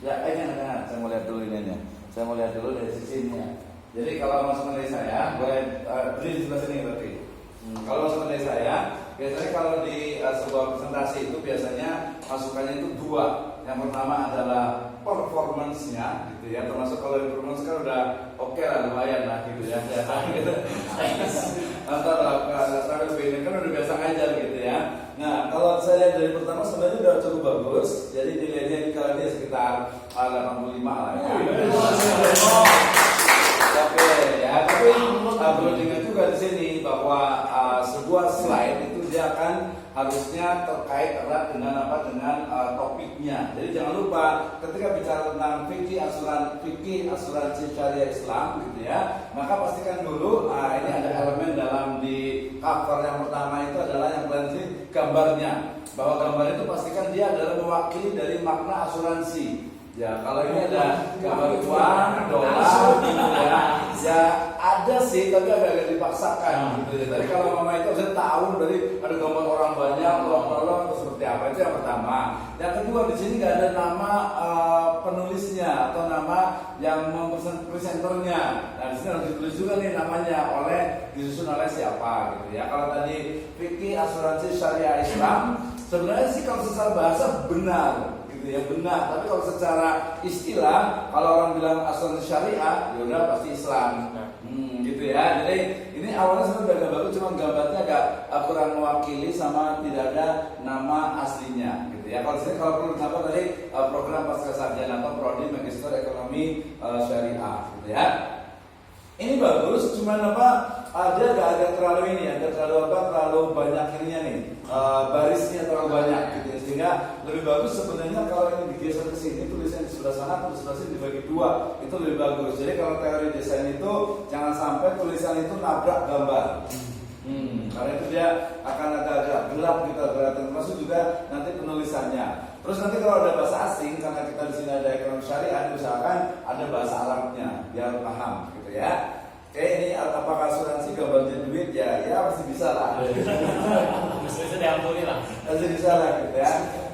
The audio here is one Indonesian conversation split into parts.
Ya, jangan. Saya mau lihat dulu ininya. Saya mau lihat dulu dari sisi ini ya. Jadi kalau masukan dari saya, boleh beri di sebelah sini berarti. Kalau masukan dari saya, biasanya kalau di sebuah presentasi itu biasanya masukannya itu dua. Yang pertama adalah performance-nya, gitu ya. Termasuk kalau di performance kan udah oke lah, lumayan lah, gitu ya. Gitu. Antara ini kan udah biasa ngajar, gitu ya. Nah, kalau saya lihat dari pertama sebenarnya udah cukup bagus. Jadi nilainya ini kalau dia sekitar 85 lah. Ya. Oke, ya. Tapi perlu diingat juga di sini bahwa sebuah slide itu dia akan harusnya terkait erat dengan dengan topiknya. Jadi jangan lupa ketika bicara tentang fikih asuransi syariah Islam, gitu ya, maka pastikan dulu ini ada elemen dalam di cover yang pertama itu adalah yang berarti gambarnya. Bahwa gambar itu pastikan dia adalah mewakili dari makna asuransi. Ya, kalau ini ada gambar uang, dolar, gitu ya ada sih, tapi agak dipaksakan, gitu ya. Tadi kalau mama itu saya tahu dari ada gambar orang banyak, lolong atau seperti apa, itu yang pertama. Yang kedua, di sini nggak ada nama penulisnya atau nama yang presenternya. Nah, di sini harus ditulis juga nih namanya disusun oleh siapa, gitu ya. Kalau tadi fikih asuransi syariah Islam, sebenarnya sih kalau secara bahasa benar. Ya benar, tapi kalau secara istilah, kalau orang bilang asuransi syariah, ya udah pasti Islam, gitu ya. Jadi ini awalnya sebenarnya bagus, cuma gambarnya agak kurang mewakili sama tidak ada nama aslinya, gitu ya. Kalau perlu ditambah tadi program pascasarjana atau prodi magister ekonomi syariah, gitu ya. Ini bagus, cuman dia agak terlalu terlalu banyak ininya nih, barisnya terlalu banyak, gitu ya. Sehingga lebih bagus sebenarnya kalau ini digeser ke sini, tulisan di sebelah sana atau di sebelah sini dibagi dua, itu lebih bagus. Jadi kalau teori desain itu jangan sampai tulisan itu nabrak gambar. Karena itu dia akan agak gelap gitu, termasuk juga nanti penulisannya. Terus nanti kalau ada bahasa asing, karena kita di sini ada ekonomi syariah, usahakan ada bahasa Arabnya biar paham, gitu ya. Oke, ini apakah asuransi gambarnya duit? Ya masih bisa lah. Bisa diampuni lah. Masih bisa lah, gitu ya.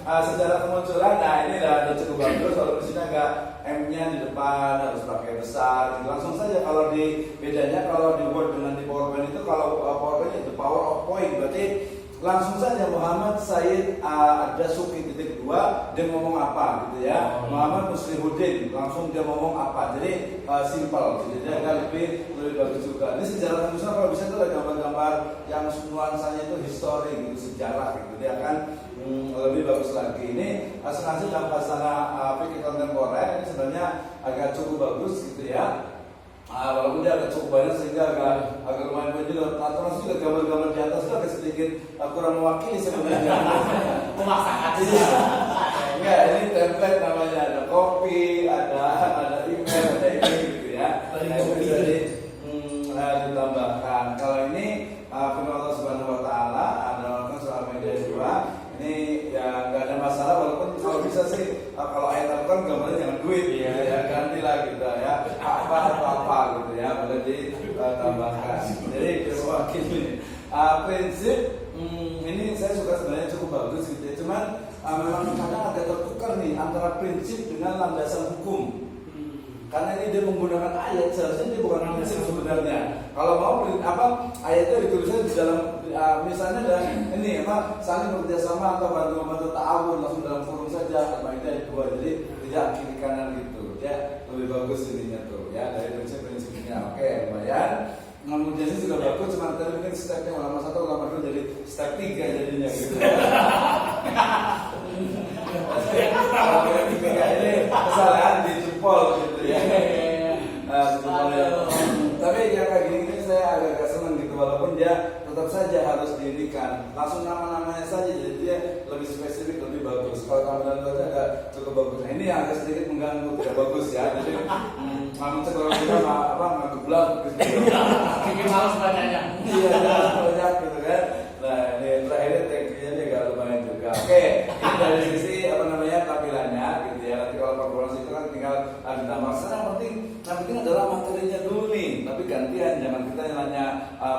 Secara kemunculan, ini udah cukup bagus. Kalau di sini agak M-nya di depan harus pakai besar. Langsung saja kalau bedanya kalau di Word dengan di PowerPoint itu, kalau PowerPoint itu power of point, berarti langsung saja Muhammad Said ada Suki titik 2, dia ngomong apa, gitu ya. Muhammad Muslihuddin, langsung dia ngomong apa. Jadi simple, jadi dia agak lebih bagus juga. Ini sejarah Indonesia kalau bisa itu ada gambar-gambar yang nuansanya itu histori, gitu, sejarah, gitu. Dia akan lebih bagus lagi. Ini asuransi dalam bahasa fikih kontemporer ini sebenarnya agak cukup bagus, gitu ya. Walaupun dia agak cukup banyak sehingga agak lumayan juga. Termasuk juga gambar-gambar di atas itu agak sedikit kurang mewakili sebenarnya. Memaksakan. Enggak, ini template namanya, ada kopi, ada email, ada ini, gitu ya. Nah, itu bisa ditambahkan. Kalau ini firman Allah Subhanahu Wa Taala ada soal media 2. Ini ya nggak ada masalah, walaupun kalau bisa sih kalau ayat Al-Quran gambarnya jangan duit, ya ganti lah, gitu ya. Apa gitu ya, boleh ditambahkan. Jadi diwakili. Prinsip ini saya suka sebenarnya cukup bagus, gitu ya. Cuman memang kadang agak tertukar nih antara prinsip dengan landasan hukum. Karena ini dia menggunakan ayat, seharusnya dia bukan prinsip sebenarnya. Kalau mau ayatnya ditulisnya di dalam misalnya ada ini saling bekerjasama atau bantu ta'awun, langsung dalam forum saja, Al-Maidah 2. Jadi tidak kiri kanan gitu. Ya lebih bagus ininya tuh ya, dari prinsip-prinsipnya. Oke, lumayan. Kemudian ini juga bagus, cuma tadi mungkin stepnya ulama 1, ulama 2 jadi step 3 jadinya, gitu. Ini kesalahan di jempol, gitu ya. Tapi yang kayak gini saya agak senang, gitu, walaupun dia tetap saja harus dirikan langsung nama-namanya saja, jadi dia lebih spesifik, lebih bagus. Kalau tampilan itu agak cukup bagus. Nah, ini yang agak sedikit mengganggu, tidak bagus ya. Jadi kalau kita ngegeblak, gitu. Bikin malas bacanya. Iya, banyak, gitu kan. Nah, ini terakhir tekniknya dia agak lumayan juga. Oke, ini dari sisi tampilannya, gitu ya. Nanti kalau performance itu kan tinggal ditambah. Yang penting adalah materinya dulu nih. Tapi gantian, jangan kita yang nanya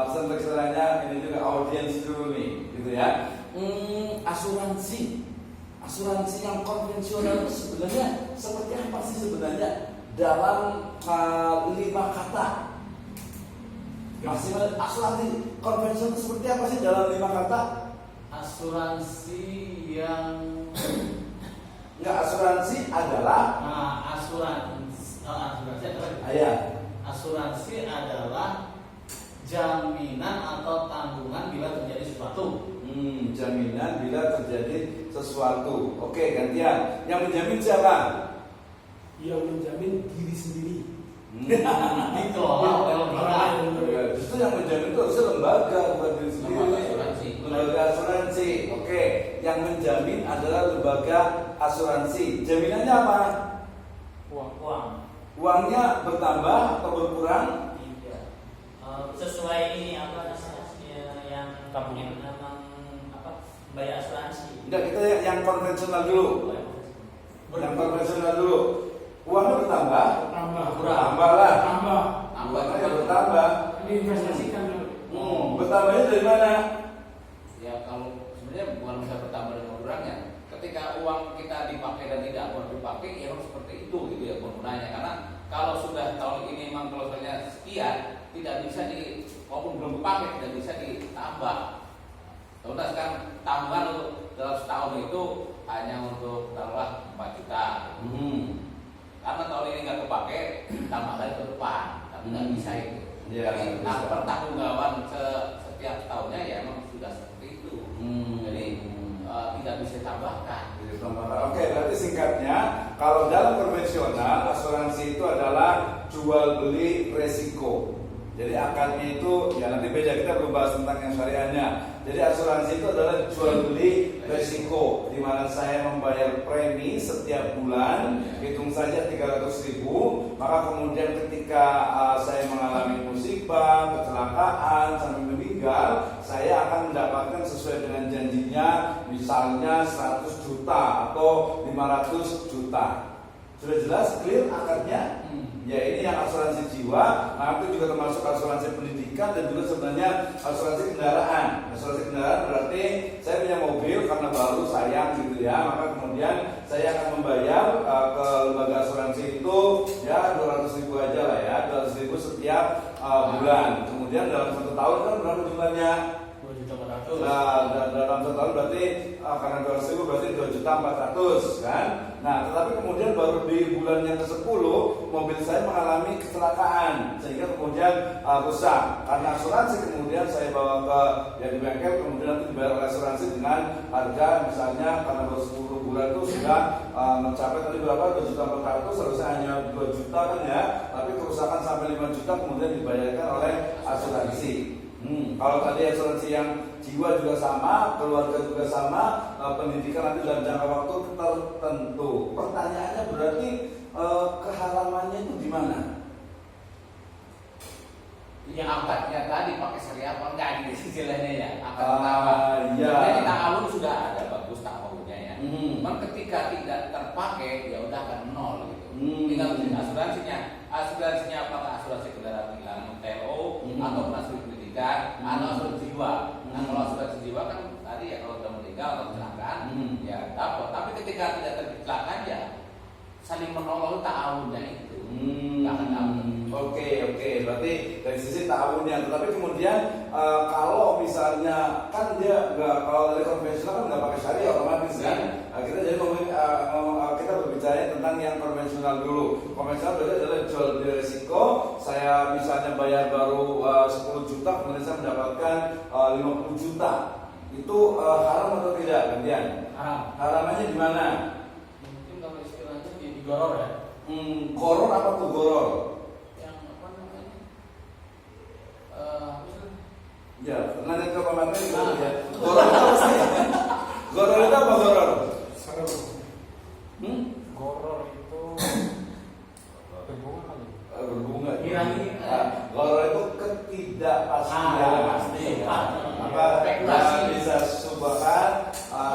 pesan tekstilnya, ini juga audiens dulu nih, gitu ya. Asuransi asuransi yang konvensional itu sebenarnya seperti apa sih sebenarnya dalam 5 kata? Maksimal asuransi konvensional itu seperti apa sih dalam 5 kata? Asuransi yang Asuransi adalah asuransi adalah jaminan atau tanggungan bila terjadi sesuatu. Jaminan bila terjadi sesuatu. Oke, gantian. Yang menjamin siapa? Yang menjamin diri sendiri. Dikelola oleh lembaga. Justru yang menjamin itu harusnya lembaga, bukan diri sendiri. Lembaga asuransi. Lembaga asuransi. Oke, yang menjamin adalah lembaga asuransi. Jaminannya apa? Uang. Uangnya bertambah atau berkurang? Tidak. Sesuai ini apa namanya yang memang bayar asuransi. Tidak, kita yang konvensional dulu. Yang konvensional dulu. Uangnya bertambah? Bertambah lah. Uangnya bertambah. Ini investasikan. Bertambahnya dari mana? Ya kalau sebenarnya bukan bisa bertambah dan berkurangnya. Ketika uang kita dipakai dan tidak dipakai, ya harus seperti itu gitu ya penggunanya. Karena kalau sudah tahun ini memang kalau misalnya sekian, tidak bisa walaupun belum dipakai tidak bisa ditambah. Contoh kan tambahan untuk dalam setahun itu hanya untuk taruhlah 4 juta. Karena tahun ini nggak kepake, tambah lagi ke depan, tapi nggak bisa itu. Jadi pertanggungjawaban setiap tahunnya ya memang sudah seperti itu. Jadi tidak bisa ditambahkan. Oke, berarti singkatnya kalau dalam konvensional asuransi itu adalah jual beli resiko. Jadi akarnya itu ya nanti beda, kita belum bahas tentang yang syariahnya. Jadi asuransi itu adalah jual beli resiko, di mana saya membayar premi setiap bulan, hitung saja 300.000, maka kemudian ketika saya mengalami musibah, kecelakaan sampai meninggal, saya akan mendapatkan sesuai dengan janjinya, misalnya 100 juta atau 500 juta. Sudah jelas, clear akarnya? Ya ini yang asuransi jiwa, nah itu juga termasuk asuransi pendidikan dan juga sebenarnya asuransi kendaraan. Asuransi kendaraan berarti saya punya mobil karena baru sayang gitu ya, maka kemudian saya akan membayar ke lembaga asuransi itu ya 200.000 aja lah ya, 200.000 setiap bulan. Kemudian dalam 1 tahun kan berapa jumlahnya? 2.400.000. Nah, dalam 1 tahun berarti karena 200.000 berarti 2.400.000 kan? Nah, tetapi kemudian baru di bulan yang ke-10 mobil saya mengalami kecelakaan sehingga kemudian rusak. Karena asuransi kemudian saya bawa ke di bengkel, kemudian nanti dibayar oleh asuransi dengan harga misalnya karena baru 10 bulan itu sudah mencapai tadi berapa? 2.400.000, harusnya hanya 2 juta kan ya, tapi kerusakan sampai 5 juta kemudian dibayarkan oleh asuransi. Kalau tadi asuransi yang jiwa juga sama, keluarga juga sama, pendidikan nanti dalam jangka waktu tertentu. Pertanyaannya berarti kehalamannya itu di mana? Yang akadnya tadi pakai syariah apa enggak gitu istilahnya ya. Akad pertama. Ya. Jadi ta'awun sudah ada bagus ta'awunnya ya. Cuman ketika tidak terpakai ya udah akan nol gitu. Tinggal asuransinya apakah asuransi kendaraan hilang TO atau asuransi pendidikan atau asuransi jiwa. Nah kalau asuransi jiwa kan tadi ya kalau sudah meninggal atau kecelakaan ya dapat. Tapi ketika tidak terjadi kecelakaan ya saling menolong ta'awunnya itu. Oke, berarti dari sisi ta'awunnya. Tetapi kemudian kalau misalnya kan dia kalau dari konvensional kan nggak pakai syariah otomatis kan. Kita jadi kita berbicara tentang yang konvensional dulu. Konvensional berarti adalah jual beli resiko. Saya misalnya bayar baru 10 juta, kemudian saya mendapatkan 50 juta. Itu haram atau tidak, gantian? Haram. Haramannya di mana? Mungkin kalau istilahnya di goror ya. Goror apa tuh goror? Yang apa namanya? Ya, nanya ke Pak Matri gitu ya. Goror itu apa sih? Goror itu apa goror? Goror itu berbunga kali. Berbunga. Goror itu ketidakpastian. Pasti. Apa? Spekulasi. Bisa subhan,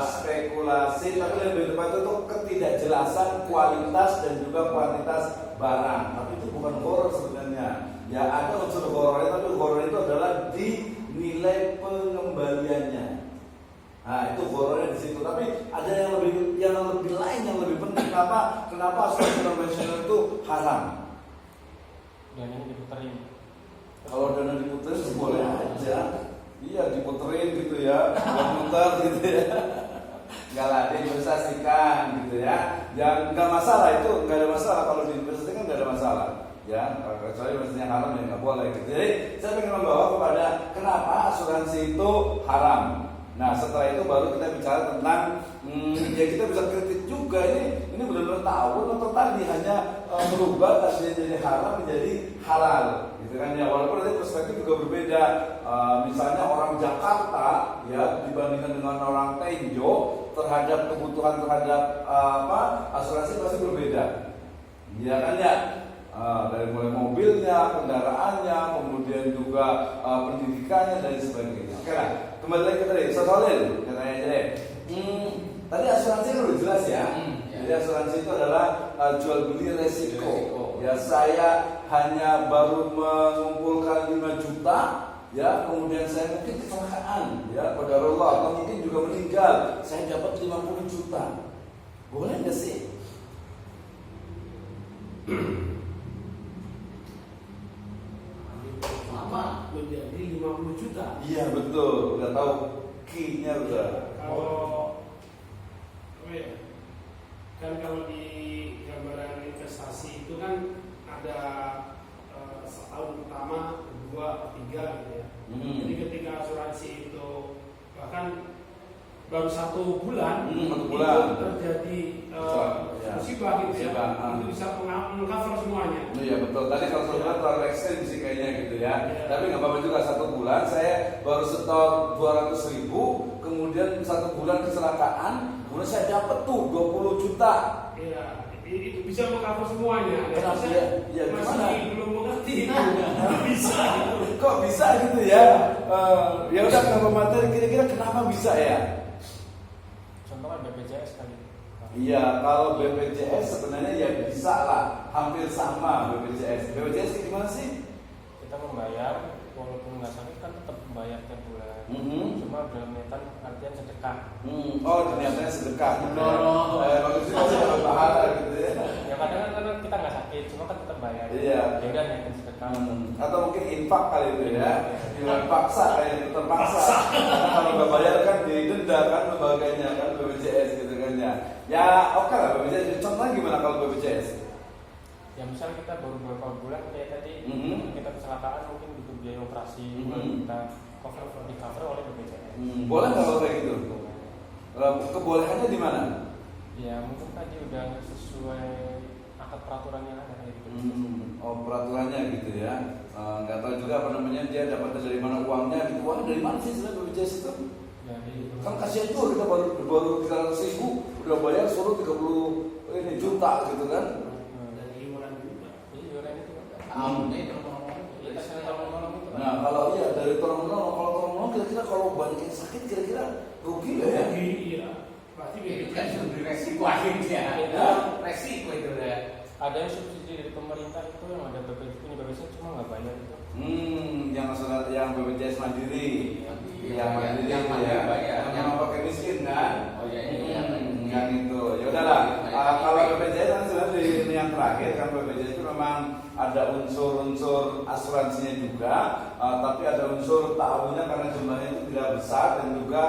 spekulasi, tapi lebih tepat itu ketidakjelasan kualitas dan juga kuantitas barang. Tapi itu bukan goror sebenarnya. Ya ada unsur goror, tapi goror itu adalah di nilai pengembaliannya. Nah, itu horornya di situ. Tapi ada yang lebih lain yang lebih penting. Kenapa asuransi konvensional itu haram? Dan ini diputerin. Kalau dana diputerin sih boleh aja. Iya, diputerin gitu ya, muter gitu ya. Enggak lah, diinvestasikan gitu ya. Yang nggak masalah itu, nggak ada masalah kalau diinvestasikan nggak ada masalah. Ya, kecuali mestinya haram ya nggak boleh. Gitu. Jadi saya ingin membawa kepada kenapa asuransi itu haram. Nah, setelah itu baru kita bicara tentang ya kita bisa kritik juga ini benar-benar tahun atau tadi hanya berubah tadi jadi haram menjadi halal, gitu kan ya. Walaupun nanti perspektif juga berbeda. Misalnya orang Jakarta ya dibandingkan dengan orang Tenjo terhadap kebutuhan terhadap asuransi pasti berbeda. Ya kan ya. Dari mulai mobilnya, kendaraannya, kemudian juga pendidikannya dan sebagainya. Oke lah, kembali lagi ke tadi, soalnya katanya aja deh. Tadi asuransi kan udah jelas ya. Jadi asuransi itu adalah jual beli resiko. Ya, saya hanya baru mengumpulkan 5 juta, ya kemudian saya mungkin kecelakaan, ya qadarullah, atau mungkin juga meninggal, saya dapat 50 juta. Boleh nggak sih? Lama menjadi 50 juta. Iya betul, udah tahu key-nya udah. Kalau di gambaran investasi itu kan ada setahun pertama, kedua, ketiga gitu ya. Jadi ketika asuransi itu bahkan baru 1 bulan, satu itu bulan terjadi musibah gitu ya, itu bisa meng-cover semuanya. Iya betul. Tadi kalau sebulan terlalu ekstrim sih kayaknya gitu ya. Tapi nggak apa-apa juga 1 bulan saya baru setor 200.000, kemudian 1 bulan kecelakaan, kemudian saya dapat tuh 20 juta. Iya, itu bisa meng-cover semuanya. Kenapa Bisa, ya? Gimana? masih belum mengerti. Bisa. Kok bisa gitu ya? Ya udah kalau materi kira-kira kenapa bisa ya? Contohnya BPJS kali. Iya, kalau BPJS sebenarnya ya bisa lah, hampir sama BPJS. BPJS gimana sih? Kita membayar walaupun nggak sakit kan tetap membayar tiap bulan. Cuma dalam niatan artian sedekah. Oh, niatnya sedekah. Maksudnya masih dapat pahala gitu ya. Ya kadang kan kita nggak sakit, cuma kan tetap bayar. Iya. Ya udah niatin sedekah. Atau mungkin infak kali itu ya, dengan paksa kayak terpaksa. Karena kalau nggak bayar kan didenda kan lembaganya kan BPJS gitu kan ya. Ya oke lah BPJS. Contohnya gimana kalau BPJS? Ya misal kita baru beberapa bulan kayak tadi kita kecelakaan mungkin butuh biaya operasi, kita di cover oleh BPJS. Boleh nggak kalau kayak gitu? Kebolehannya di mana? Ya mungkin tadi udah sesuai akad peraturan yang ada kayak gitu. Oh peraturannya gitu ya. Nggak tahu juga apa namanya dia dapat dari mana uangnya. Gitu. Uangnya dari mana sih sebenarnya BPJS itu? Kan kasihan tuh kita baru 300.000 udah bayar suruh 30 juta gitu kan? Dari iuran juga. Iuran itu. Nah kalau iya dari tolong-menolong, kalau tolong-menolong kira-kira kalau banyak yang sakit kira-kira rugi nggak ya? Iya, pasti Itu BPJS. kan sudah resiko akhirnya. Resiko itu udah. Ada yang subsidi dari pemerintah itu yang ada BPJS cuma nggak bayar itu. Yang BPJS mandiri, yang mandiri yang itu ya, bayar, yang pakai miskin kan? Oh iya Yang itu, ya udahlah. Kalau BPJS kan sebenarnya ini yang terakhir kan BPJS itu memang ada unsur-unsur asuransinya juga, tapi ada unsur tahunya karena jumlahnya itu tidak besar dan juga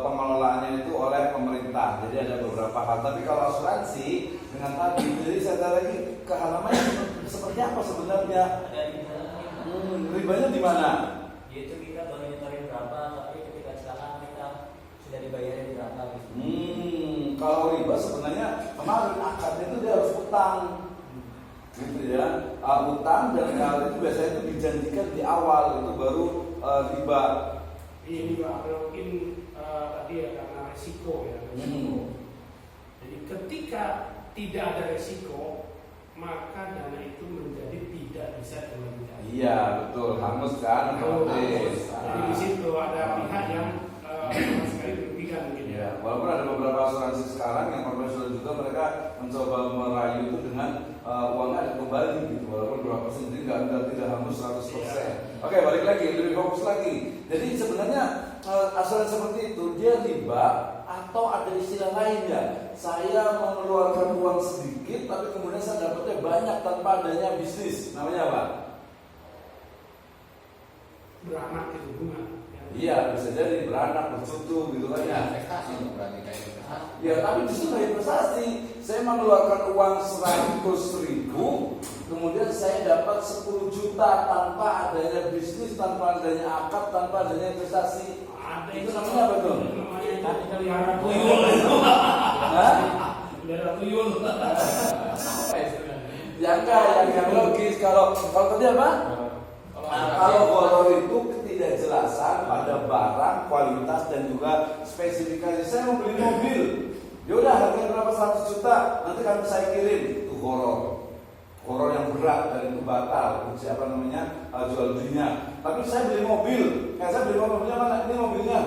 pengelolaannya itu oleh pemerintah. Jadi ada beberapa hal. Tapi kalau asuransi dengan tadi, jadi saya tanya lagi ke halamannya seperti apa sebenarnya? Ribanya di mana? Yaitu kita monitoring berapa, tapi ketika kecelakaan kita sudah dibayarin berapa gitu. Kalau riba sebenarnya kemarin akadnya itu dia harus utang, gitu ya. Utang dan hal itu biasanya itu dijanjikan di awal itu baru riba. Ini juga mungkin tadi ya karena resiko ya. Jadi ketika tidak ada resiko, maka dana itu menjadi tidak bisa dimanfaatkan. Iya betul, hangus kan? Jadi di situ ada pihak yang sama sekali merugikan gitu. Ya, walaupun ada beberapa asuransi sekarang yang konvensional juga mereka mencoba merayu itu dengan uangnya ada kembali gitu, walaupun berapa persen jadi tidak hangus 100%. Oke, balik lagi lebih fokus lagi. Jadi sebenarnya asuransi seperti itu dia riba atau ada istilah lainnya. Saya mengeluarkan uang sedikit tapi kemudian saya dapatnya banyak tanpa adanya bisnis. Namanya apa? Beranak itu bunga. Iya, bisa jadi beranak, bercucu gitu kan ya. Investasi itu berarti kayak investasi. Ya, tapi justru dari investasi. Saya mengeluarkan uang 100.000, kemudian saya dapat 10 juta tanpa adanya bisnis, tanpa adanya akad, tanpa adanya investasi. Ada Itu namanya apa tuh? Namanya tadi pelihara tuyul. Hah? Pelihara tuyul. Ya enggak, yang logis. Kalau tadi apa? Kalau horor itu ketidakjelasan pada barang, kualitas dan juga spesifikasi. Saya mau beli mobil, yaudah harganya berapa 100 juta, nanti kan saya kirim. Itu horor yang berat dan itu batal. Siapa namanya jual belinya. Tapi saya beli mobil, saya beli mobilnya mana? Ini mobilnya.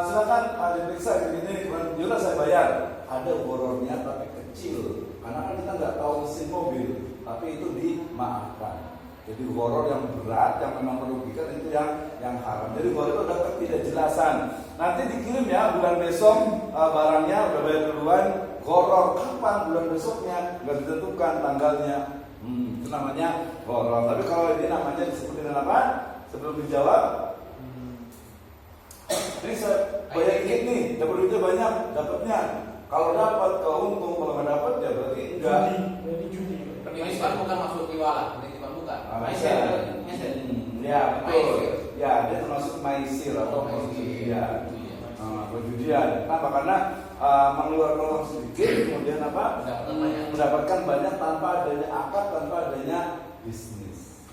Silakan diperiksa begini, yaudah saya bayar. Ada horornya tapi kecil, karena kan kita nggak tahu mesin mobil, tapi itu dimaafkan. Jadi horor yang berat, yang memang merugikan itu yang haram. Jadi horor itu ada ketidakjelasan. Nanti dikirim ya bulan besok barangnya udah bayar duluan. Horor kapan bulan besoknya nggak ditentukan tanggalnya. Itu namanya horor. Tapi kalau ini namanya disebut dengan apa? Sebelum dijawab, ini saya bayar dikit nih, dapat duitnya banyak, dapatnya. Kalau dapat keuntung, kalau nggak dapat ya berarti enggak. Jadi judi. Penitipan bukan masuk piwala, penitipan bukan. Ya betul. Ya dia termasuk maisir atau perjudian. Perjudian. Kenapa? Karena mengeluarkan uang sedikit, kemudian apa? Mendapatkan banyak tanpa adanya akad, tanpa adanya bisnis.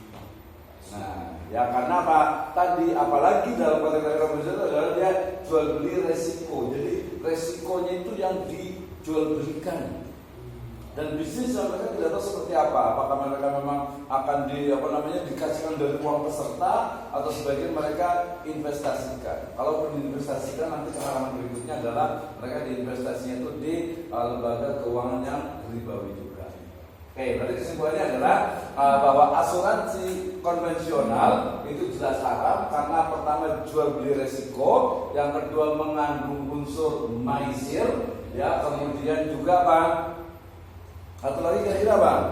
Nah, ya karena apa? Tadi apalagi dalam kategori bisnis itu adalah dia jual beli resiko. Jadi resikonya itu yang dijual belikan. Dan bisnis mereka tidak tahu seperti apa. Apakah mereka memang akan dikasihkan dari uang peserta atau sebagian mereka investasikan. Kalau diinvestasikan nanti pengalaman berikutnya adalah mereka diinvestasinya itu di lembaga keuangan yang ribawi juga. Oke, berarti kesimpulannya adalah bahwa asuransi konvensional itu jelas haram karena pertama jual beli resiko, yang kedua mengandung unsur maisir, ya kemudian juga apa? Atau lagi kira-kira Bang?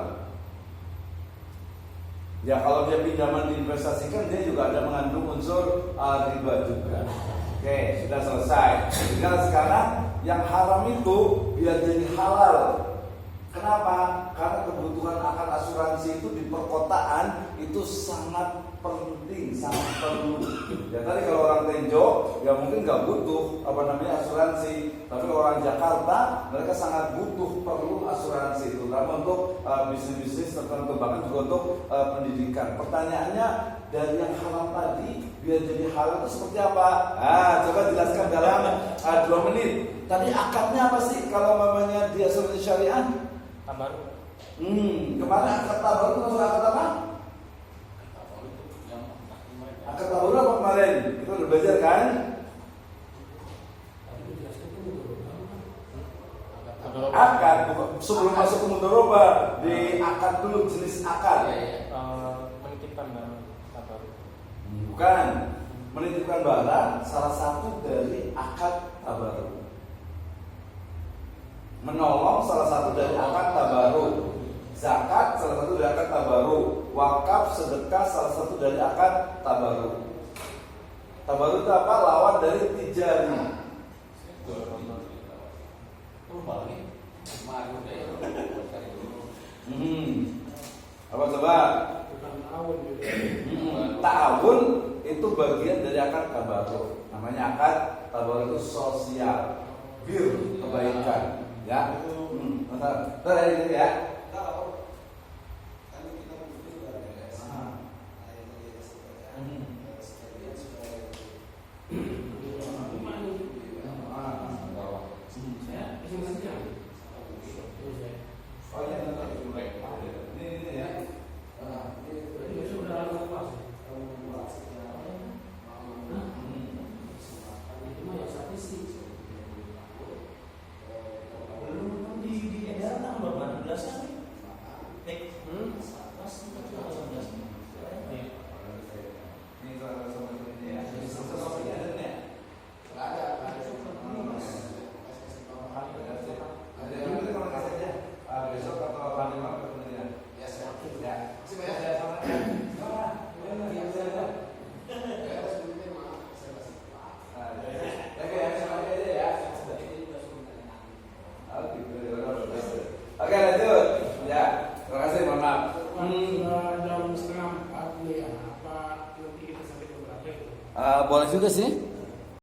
Ya kalau dia pinjaman diinvestasikan dia juga ada mengandung unsur riba juga. Oke, sudah selesai. Sekarang yang haram itu biar jadi halal. Kenapa? Karena kebutuhan akan asuransi itu di perkotaan itu sangat penting, sangat perlu. Ya tadi kalau orang Tenjo ya mungkin nggak butuh asuransi, tapi orang Jakarta mereka sangat butuh perlu asuransi, terutama untuk bisnis-bisnis tertentu, bahkan juga untuk pendidikan. Pertanyaannya dari yang halal tadi biar jadi halal itu seperti apa? Coba jelaskan dalam 2 menit. Tadi akadnya apa sih kalau namanya di asuransi syariah? Tabaruk. Kemarin akad tabaruk itu maksud akad apa? Akad tabaruk apa kemarin? Kita udah belajar kan? Akad sebelum masuk ke mudharabah di akad dulu, jenis akad. Menitipkan tabaruk. Bukan, menitipkan barang salah satu dari akad tabaruk. Menolong salah satu dari akad tabaruk. Zakat salah satu dari akad tabaruk. Wakaf sedekah salah satu dari akad tabaruk. Tabaruk itu apa? Lawan dari tijari. Apa coba? Ta'awun itu bagian dari akad tabaruk. Namanya akad tabaruk itu sosial, bir, kebaikan. Ya, ini ya. Di edaran tanggal berapa? 16 kan? Boleh juga sih.